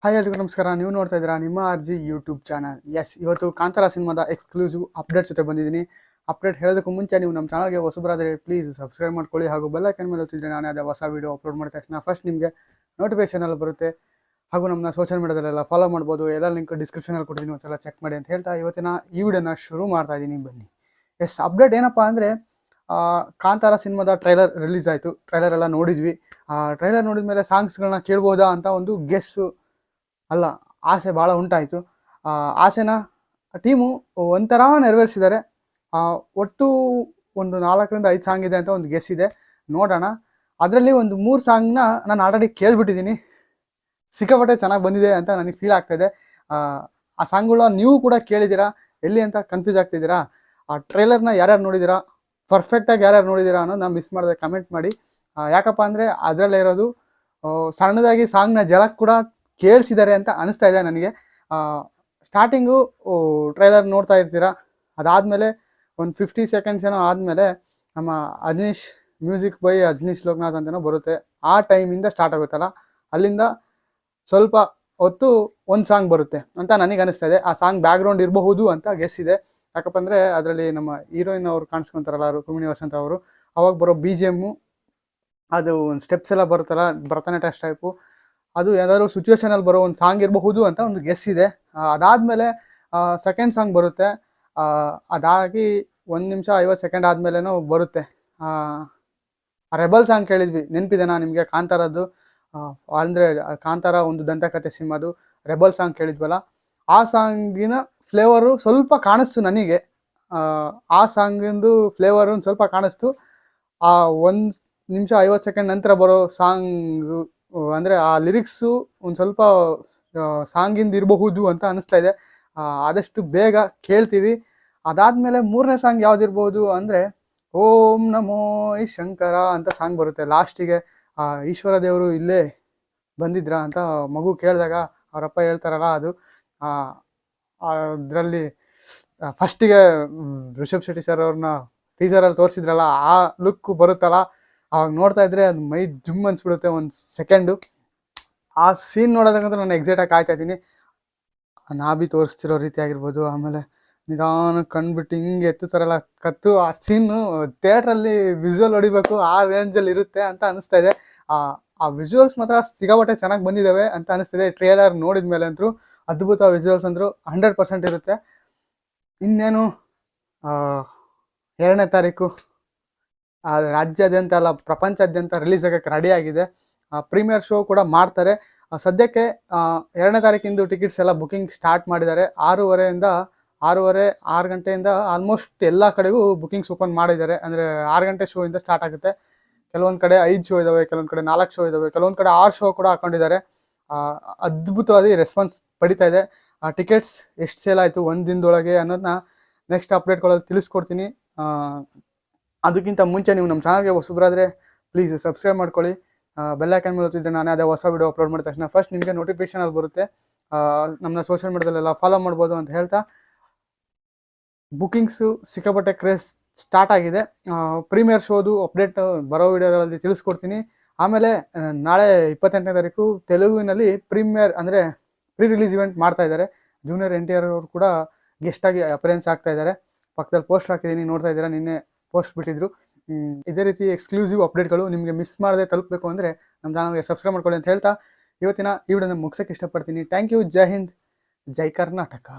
Hi ಎಲ್ರಿಗೂ ನಮಸ್ಕಾರ. ನೀವು ನೋಡ್ತಾ ಇದ್ದೀರಾ ನಿಮ್ಮ RG ಯೂಟ್ಯೂಬ್ ಚಾನಲ್. ಇವತ್ತು ಕಾಂತಾರ ಸಿನಿಮಾದ ಎಕ್ಸ್ಕ್ಲೂಸಿವ್ ಅಪ್ಡೇಟ್ ಜೊತೆ ಬಂದಿದ್ದೀನಿ. ಅಪ್ಡೇಟ್ ಹೇಳೋದಕ್ಕೂ ಮುಂಚೆ ನೀವು ನಮ್ಮ ಚಾನಲ್ಗೆ ಹೊಸಬರಾದರೆ ಪ್ಲೀಸ್ ಸಬ್ಸ್ಕ್ರೈಬ್ ಮಾಡ್ಕೊಳ್ಳಿ, ಹಾಗೂ ಬೆಲ್ ಐಕಾನ್ ಮೇಲೆ ಒತ್ತಿದ್ರೆ ನಾನೇ ಅದೇ ಹೊಸ ವೀಡಿಯೋ ಅಪ್ಲೋಡ್ ಮಾಡಿದ ತಕ್ಷಣ ಫಸ್ಟ್ ನಿಮಗೆ ನೋಟಿಫಿಕೇಶನ್ ಎಲ್ಲ ಬರುತ್ತೆ. ಹಾಗೂ ನಮ್ಮನ್ನ ಸೋಷಿಯಲ್ ಮೀಡಿಯಾದಲ್ಲೆಲ್ಲ ಫಾಲೋ ಮಾಡ್ಬೋದು. ಎಲ್ಲ ಲಿಂಕ್ ಡಿಸ್ಕ್ರಿಪ್ಷನಲ್ಲಿ ಕೊಟ್ಟಿದ್ದೀನಿ, ಒಂದ್ಸಲ ಚೆಕ್ ಮಾಡಿ ಅಂತ ಹೇಳ್ತಾ ಇವತ್ತಿನ ಈ ವಿಡಿಯೋನ ಶುರು ಮಾಡ್ತಾ ಇದ್ದೀನಿ. ಬನ್ನಿ. ಅಪ್ಡೇಟ್ ಏನಪ್ಪ ಅಂದರೆ, ಕಾಂತಾರ ಸಿನಿಮಾದ ಟ್ರೈಲರ್ ರಿಲೀಸ್ ಆಯಿತು. ಟ್ರೈಲರ್ ಎಲ್ಲ ನೋಡಿದ್ವಿ. ಟ್ರೈಲರ್ ನೋಡಿದ ಮೇಲೆ ಸಾಂಗ್ಸ್ಗಳನ್ನ ಕೇಳ್ಬೋದಾ ಅಂತ ಒಂದು ಗೆಸ್ಸು ಅಲ್ಲ ಆಸೆ ಭಾಳ ಉಂಟಾಯಿತು. ಆಸೆನ ಟೀಮು ಒಂಥರ ನೆರವೇರಿಸಿದ್ದಾರೆ. ಒಟ್ಟು ಒಂದು 4ರಿಂದ 5 ಸಾಂಗ್ ಇದೆ ಅಂತ ಒಂದು ಗೆಸ್ ಇದೆ, ನೋಡೋಣ. ಅದರಲ್ಲಿ ಒಂದು 3 ಸಾಂಗ್ನ ನಾನು ಆಲ್ರೆಡಿ ಕೇಳಿಬಿಟ್ಟಿದ್ದೀನಿ. ಸಿಕ್ಕಾಪಟ್ಟೆ ಚೆನ್ನಾಗಿ ಬಂದಿದೆ ಅಂತ ನನಗೆ ಫೀಲ್ ಆಗ್ತಾಯಿದೆ. ಆ ಸಾಂಗ್ಗಳು ನೀವು ಕೂಡ ಕೇಳಿದ್ದೀರಾ, ಎಲ್ಲಿ ಅಂತ ಕನ್ಫ್ಯೂಸ್ ಆಗ್ತಿದ್ದೀರಾ? ಆ ಟ್ರೈಲರ್ನ ಯಾರ್ಯಾರು ನೋಡಿದ್ದೀರಾ, ಪರ್ಫೆಕ್ಟಾಗಿ ಯಾರ್ಯಾರು ನೋಡಿದ್ದೀರಾ ಅನ್ನೋದು ನಾನು ಮಿಸ್ ಮಾಡಿದೆ, ಕಮೆಂಟ್ ಮಾಡಿ. ಯಾಕಪ್ಪ ಅಂದರೆ ಅದರಲ್ಲೇ ಇರೋದು ಸಣ್ಣದಾಗಿ ಸಾಂಗ್ನ ಜಲಕ್ ಕೂಡ ಕೇಳಿಸಿದ್ದಾರೆ ಅಂತ ಅನಿಸ್ತಾ ಇದೆ ನನಗೆ. ಸ್ಟಾರ್ಟಿಂಗು ಟ್ರೈಲರ್ ನೋಡ್ತಾ ಇರ್ತೀರ, ಅದಾದಮೇಲೆ ಒಂದು 50 ಸೆಕೆಂಡ್ಸ್ ಏನೋ ಆದಮೇಲೆ ನಮ್ಮ ಅಜ್ನೀಶ್ ಮ್ಯೂಸಿಕ್ ಬೈ ಅಜ್ನೀಶ್ ಲೋಕನಾಥ್ ಅಂತನೋ ಬರುತ್ತೆ. ಆ ಟೈಮಿಂದ ಸ್ಟಾರ್ಟ್ ಆಗುತ್ತಲ್ಲ, ಅಲ್ಲಿಂದ ಸ್ವಲ್ಪ ಹೊತ್ತು ಒಂದು ಸಾಂಗ್ ಬರುತ್ತೆ ಅಂತ ನನಗೆ ಅನಿಸ್ತಾ ಇದೆ. ಆ ಸಾಂಗ್ ಬ್ಯಾಕ್ಗ್ರೌಂಡ್ ಇರಬಹುದು ಅಂತ ಗೆಸ್ ಇದೆ. ಯಾಕಪ್ಪ ಅಂದರೆ ಅದರಲ್ಲಿ ನಮ್ಮ ಹೀರೋಯಿನ್ ಅವರು ಕಾಣಿಸ್ಕೊತಾರಲ್ಲ, ರುಕ್ಮಿಣಿ ವಸಂತ ಅವರು, ಅವಾಗ ಬರೋ BGM, ಅದು ಒಂದು ಸ್ಟೆಪ್ಸ್ ಎಲ್ಲ ಬರುತ್ತಲ್ಲ ಭರತನಾಟ್ಯ ಟೈಪು, ಅದು ಯಾವ್ದಾದ್ರು ಸಿಚುವೇಶನಲ್ಲಿ ಬರೋ ಒಂದು ಸಾಂಗ್ ಇರಬಹುದು ಅಂತ ಒಂದು ಗೆಸ್ ಇದೆ. ಅದಾದಮೇಲೆ ಸೆಕೆಂಡ್ ಸಾಂಗ್ ಬರುತ್ತೆ. ಅದಾಗಿ 1 ನಿಮಿಷ 50 ಸೆಕೆಂಡ್ ಆದಮೇಲೆನೂ ಬರುತ್ತೆ. ರೆಬಲ್ ಸಾಂಗ್ ಕೇಳಿದ್ವಿ, ನೆನಪಿದೆನಾ ನಿಮಗೆ? ಕಾಂತಾರದ್ದು, ಅಂದರೆ ಕಾಂತಾರ ಒಂದು ದಂತಕಥೆ ಸಿನಿಮಾದು ರೆಬಲ್ ಸಾಂಗ್ ಕೇಳಿದ್ವಲ್ಲ, ಆ ಸಾಂಗಿನ ಫ್ಲೇವರು ಸ್ವಲ್ಪ ಕಾಣಿಸ್ತು ನನಗೆ. ಆ ಸಾಂಗಿಂದು ಫ್ಲೇವರು ಒಂದು ಸ್ವಲ್ಪ ಕಾಣಿಸ್ತು. 1 ನಿಮಿಷ 50 ಸೆಕೆಂಡ್ ನಂತರ ಬರೋ ಸಾಂಗು, ಅಂದರೆ ಆ ಲಿರಿಕ್ಸು ಒಂದು ಸ್ವಲ್ಪ ಸಾಂಗಿಂದ ಇರಬಹುದು ಅಂತ ಅನಿಸ್ತಾ ಇದೆ. ಆದಷ್ಟು ಬೇಗ ಕೇಳ್ತೀವಿ. ಅದಾದಮೇಲೆ 3ನೇ ಸಾಂಗ್ ಯಾವುದಿರ್ಬೋದು ಅಂದರೆ, ಓಂ ನಮೋ ಶಂಕರ ಅಂತ ಸಾಂಗ್ ಬರುತ್ತೆ ಲಾಸ್ಟಿಗೆ. ಈಶ್ವರ ದೇವರು ಇಲ್ಲೇ ಬಂದಿದ್ರಾ ಅಂತ ಮಗು ಕೇಳಿದಾಗ ಅವರಪ್ಪ ಹೇಳ್ತಾರಲ್ಲ, ಅದು ಅದರಲ್ಲಿ ಫಸ್ಟಿಗೆ ರಿಷಬ್ ಶೆಟ್ಟಿ ಸರ್ ಅವ್ರನ್ನ ಟೀಸರಲ್ಲಿ ತೋರಿಸಿದ್ರಲ್ಲ, ಆ ಲುಕ್ ಬರುತ್ತಲ್ಲ, ಅವಾಗ ನೋಡ್ತಾ ಇದ್ರೆ ಅದು ಮೈ ಜುಮ್ ಅನ್ಸ್ಬಿಡುತ್ತೆ ಒಂದು ಸೆಕೆಂಡು. ಆ ಸೀನ್ ನೋಡೋದಕ್ಕಂತೂ ನಾನು ಎಕ್ಸೈಟಾಗಿ ಕಾಯ್ತಾ ಇದ್ದೀನಿ. ನಾಭಿ ತೋರಿಸ್ತಿರೋ ರೀತಿ ಆಗಿರ್ಬೋದು, ಆಮೇಲೆ ನಿಧಾನ ಕಂಡುಬಿಟ್ಟು ಹಿಂಗೆ ಎತ್ತುತ್ತಾರಲ್ಲ ಕತ್ತು, ಆ ಸೀನು ಥಿಯೇಟ್ರಲ್ಲಿ ವಿಜುವಲ್ ಹೊಡಿಬೇಕು, ಆ ರೇಂಜಲ್ಲಿ ಇರುತ್ತೆ ಅಂತ ಅನಿಸ್ತಾ ಇದೆ. ಆ ವಿಜುವಲ್ಸ್ ಮಾತ್ರ ಸಿಕ್ಕಾಪಟ್ಟೆ ಚೆನ್ನಾಗಿ ಬಂದಿದ್ದಾವೆ ಅಂತ ಅನಿಸ್ತಿದೆ. ಟ್ರೇಲರ್ ನೋಡಿದ ಮೇಲೆ ಅಂತೂ ಅದ್ಭುತ ವಿಜುವಲ್ಸ್ ಅಂದರು 100% ಇರುತ್ತೆ. ಇನ್ನೇನು 2ನೇ ತಾರೀಕು ರಾಜ್ಯಾದ್ಯಂತ ಅಲ್ಲ ಪ್ರಪಂಚಾದ್ಯಂತ ರಿಲೀಸ್ ಆಗೋಕ್ಕೆ ರೆಡಿ ಆಗಿದೆ. ಪ್ರೀಮಿಯರ್ ಶೋ ಕೂಡ ಮಾಡ್ತಾರೆ. ಸದ್ಯಕ್ಕೆ 2ನೇ ತಾರೀಕಿಂದು ಟಿಕೆಟ್ಸ್ ಎಲ್ಲ ಬುಕಿಂಗ್ ಸ್ಟಾರ್ಟ್ ಮಾಡಿದ್ದಾರೆ. 6 ಗಂಟೆಯಿಂದ ಆಲ್ಮೋಸ್ಟ್ ಎಲ್ಲ ಕಡೆಗೂ ಬುಕಿಂಗ್ಸ್ ಓಪನ್ ಮಾಡಿದ್ದಾರೆ. ಅಂದರೆ 6 ಗಂಟೆ ಶೋಯಿಂದ ಸ್ಟಾರ್ಟ್ ಆಗುತ್ತೆ. ಕೆಲವೊಂದು ಕಡೆ 5 ಶೋ ಇದ್ದಾವೆ, ಕೆಲವೊಂದು ಕಡೆ 4 ಶೋ ಇದ್ದಾವೆ, ಕೆಲವೊಂದು ಕಡೆ 6 ಶೋ ಕೂಡ ಹಾಕೊಂಡಿದ್ದಾರೆ. ಅದ್ಭುತವಾಗಿ ರೆಸ್ಪಾನ್ಸ್ ಪಡಿತಾ ಇದೆ. ಟಿಕೆಟ್ಸ್ ಎಷ್ಟು ಸೇಲ್ ಆಯಿತು ಒಂದು ದಿನದೊಳಗೆ ಅನ್ನೋದನ್ನ ನೆಕ್ಸ್ಟ್ ಅಪ್ಡೇಟ್ಗಳಲ್ಲಿ ತಿಳಿಸ್ಕೊಡ್ತೀನಿ. ಅದಕ್ಕಿಂತ ಮುಂಚೆ ನೀವು ನಮ್ಮ ಚಾನಲ್ಗೆ ಹೊಸಬರಾದರೆ ಪ್ಲೀಸ್ ಸಬ್ಸ್ಕ್ರೈಬ್ ಮಾಡ್ಕೊಳ್ಳಿ. ಬೆಲ್ ಐಕಾನ್ ಮೇಲೆ ಒತ್ತಿದ್ರೆ ನಾನೇ ಅದೇ ಹೊಸ ವೀಡಿಯೋ ಅಪ್ಲೋಡ್ ಮಾಡಿದ ತಕ್ಷಣ ಫಸ್ಟ್ ನಿಮಗೆ ನೋಟಿಫಿಕೇಶನಲ್ಲಿ ಬರುತ್ತೆ. ನಮ್ಮನ್ನ ಸೋಷಿಯಲ್ ಮೀಡಿಯಾದಲ್ಲೆಲ್ಲ ಫಾಲೋ ಮಾಡ್ಬೋದು ಅಂತ ಹೇಳ್ತಾ, ಬುಕಿಂಗ್ಸು ಸಿಕ್ಕಾಪಟ್ಟೆ ಕ್ರೇಜ್ ಸ್ಟಾರ್ಟ್ ಆಗಿದೆ. ಪ್ರೀಮಿಯರ್ ಶೋದು ಅಪ್ಡೇಟ್ ಬರೋ ವೀಡಿಯೋಗಳಲ್ಲಿ ತಿಳಿಸ್ಕೊಡ್ತೀನಿ. ಆಮೇಲೆ ನಾಳೆ 28ನೇ ತಾರೀಕು ತೆಲುಗಿನಲ್ಲಿ ಪ್ರೀಮಿಯರ್ ಅಂದರೆ ಪ್ರೀ ರಿಲೀಸ್ ಇವೆಂಟ್ ಮಾಡ್ತಾ ಇದ್ದಾರೆ. ಜೂನಿಯರ್ NTR ಅವರು ಕೂಡ ಗೆಸ್ಟಾಗಿ ಅಪರೆನ್ಸ್ ಆಗ್ತಾ ಇದ್ದಾರೆ. ಪಕ್ಕದಲ್ಲಿ ಪೋಸ್ಟ್ ಹಾಕಿದ್ದೀನಿ, ನೋಡ್ತಾ ಇದ್ದೀರಾ, ನಿನ್ನೆ ಪೋಸ್ಟ್ ಬಿಟ್ಟಿದ್ರು. ಇದೇ ರೀತಿ ಎಕ್ಸ್ಕ್ಲೂಸಿವ್ ಅಪ್ಡೇಟ್ಗಳು ನಿಮಗೆ ಮಿಸ್ ಮಾಡದೆ ತಲುಪಬೇಕು ಅಂದರೆ ನಮ್ಮ ಚಾನಲ್ಗೆ ಸಬ್ಸ್ಕ್ರೈಬ್ ಮಾಡ್ಕೊಳ್ಳಿ ಅಂತ ಹೇಳ್ತಾ ಇವತ್ತಿನ ಈ ವಿಡಿಯೋನ ಮುಗಿಸೋಕ್ಕೆ ಇಷ್ಟಪಡ್ತೀನಿ. Thank you. ಜೈ ಹಿಂದ್, ಜೈ ಕರ್ನಾಟಕ.